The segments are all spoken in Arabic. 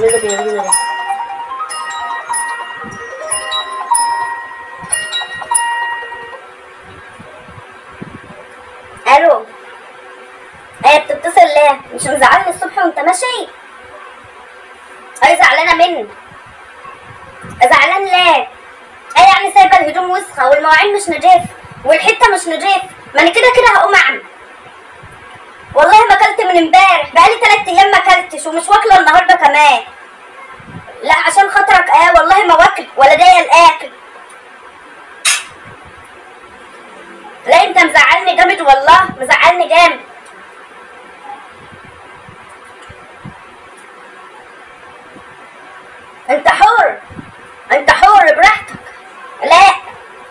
مين اللي بيرن ده؟ الو. ايه بتتصل ليه؟ مش مزعلني الصبح وانت ماشي؟ ايه زعلانه مني؟ زعلان ليه؟ ايه يعني سايبه الهدوم وسخه والمواعين مش نضيفه والحته مش نضيفه؟ ما انا كده كده هقوم اعمل. والله ما اكلت من امبارح، بقالي 3 ايام ما اكلتش ومش واكله النهارده كمان. لا عشان خاطرك والله ما واكل ولا ضايق الاكل. لا انت مزعلني جامد والله، مزعلني جامد. انت حر، انت حر براحتك. لا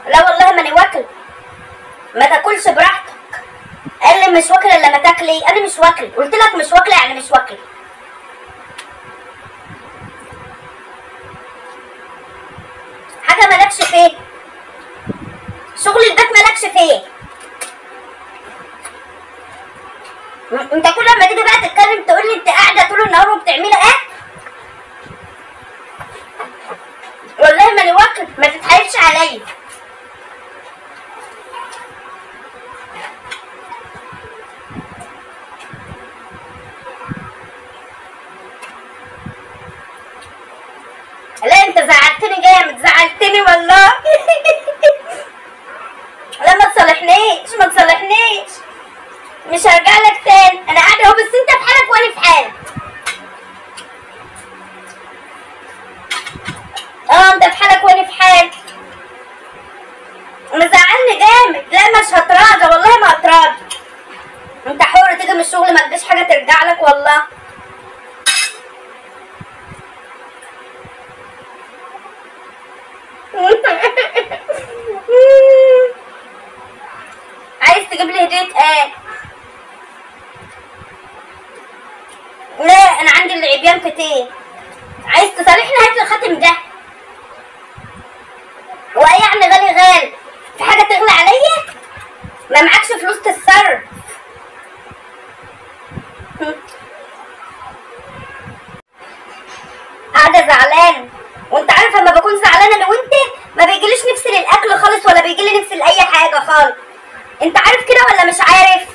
لا والله ماني واكل. ما تاكلش براحتك. قال لي مش واكله الا ما تاكلي، انا مش واكل، قلت لك مش واكله يعني مش واكله. حاجه مالكش فيه، شغل البيت مالكش فيه. انت كل ما تيجي بقى تتكلم تقول لي انت قاعده طول النهار وبتعملي ايه؟ والله ماني واكل، ما تتحايلش عليا. لا انت زعلتني جامد، زعلتني والله. لا ما تصالحنيش، ما تصالحنيش، مش هرجع لك تاني. انا قاعده اهو، بس انت في حالك وانا في حالي. انت في حالك وانا في حالي. مزعلني جامد. لا مش هتراجع والله، ما هتراجع. انت حر تيجي من الشغل ما تجيش حاجه ترجع لك والله. عايز تجيب لي هديه ايه؟ لا انا عندي العبيان كتير. عايز تصالحني هات لي الخاتم ده. وايه يعني غالي غالي؟ في حاجه تغلى عليا؟ ما معكش فلوس تتصرف. قاعده زعلانه، وانت عارف لما بكون زعلانه انا وانت ما بيجيليش نفسي للاكل خالص ولا بيجيلي نفسي لاي حاجه خالص. انت عارف كده ولا مش عارف؟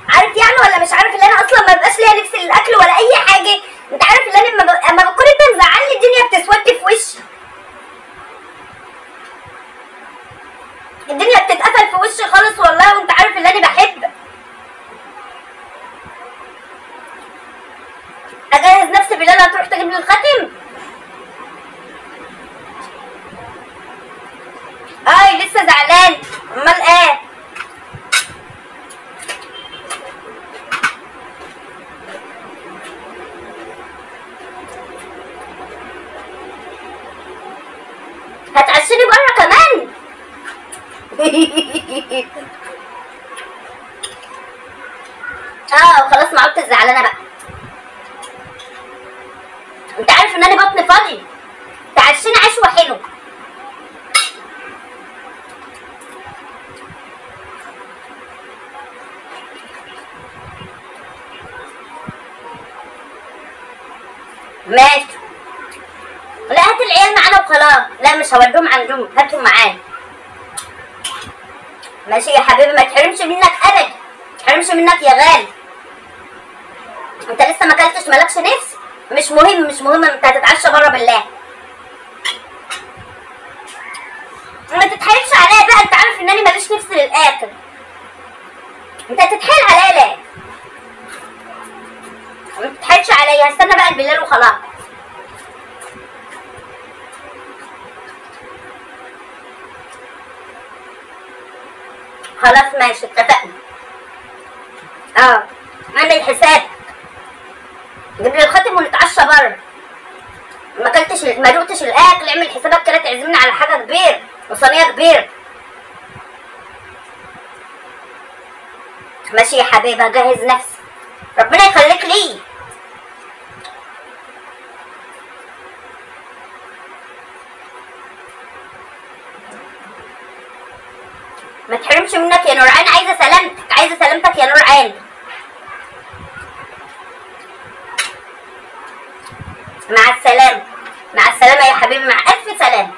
عارف يعني ولا مش عارف ان انا اصلا ما بقاش ليا نفسي للاكل ولا اي حاجه؟ انت عارف ان انا اما بكون انت مزعلني الدنيا بتسود في وشي. الدنيا بتتقفل في وشي خالص والله، وانت عارف ان انا بحبك. اجهز نفسي بالليل هتروح تجيب لي الخاتم؟ لسه زعلان؟ امال ايه؟ هتعشيني بره كمان؟ خلاص ما عدتش زعلانه بقى. انت عارف ان انا بطني فاضي. تعشيني عشوه حلو. ماشي. لا هات العيال معانا وخلاص. لا مش هودهم عندهم، هاتهم معانا. ماشي يا حبيبي، ما تحرمش منك ابدا، ما تحرمش منك يا غالي. انت لسه ما اكلتش مالكش نفس؟ مش مهم مش مهم، انت هتتعشى بره بالله. ما تتحايلش عليا بقى، انت عارف ان انا ماليش نفس للاكل. انت هتتحايل عليا ليه؟ ما تتحايلش عليا، هستنى بقى بالليل وخلاص. خلاص ماشي اتفقنا. اعمل حساب، جيب لي الخاتم ونتعشى بره. ما دقتش الاكل، اعمل حسابك كده تعزمني على حاجه كبيره وصينيه كبيره. ماشي يا حبيبي، هجهز نفسي. ربنا يخليك لي. ما تحرمش منك يا نور عين، عايزه سلامتك، عايزه سلامتك يا نور عين. مع السلامه. مع السلامه يا حبيبي، مع الف سلامه.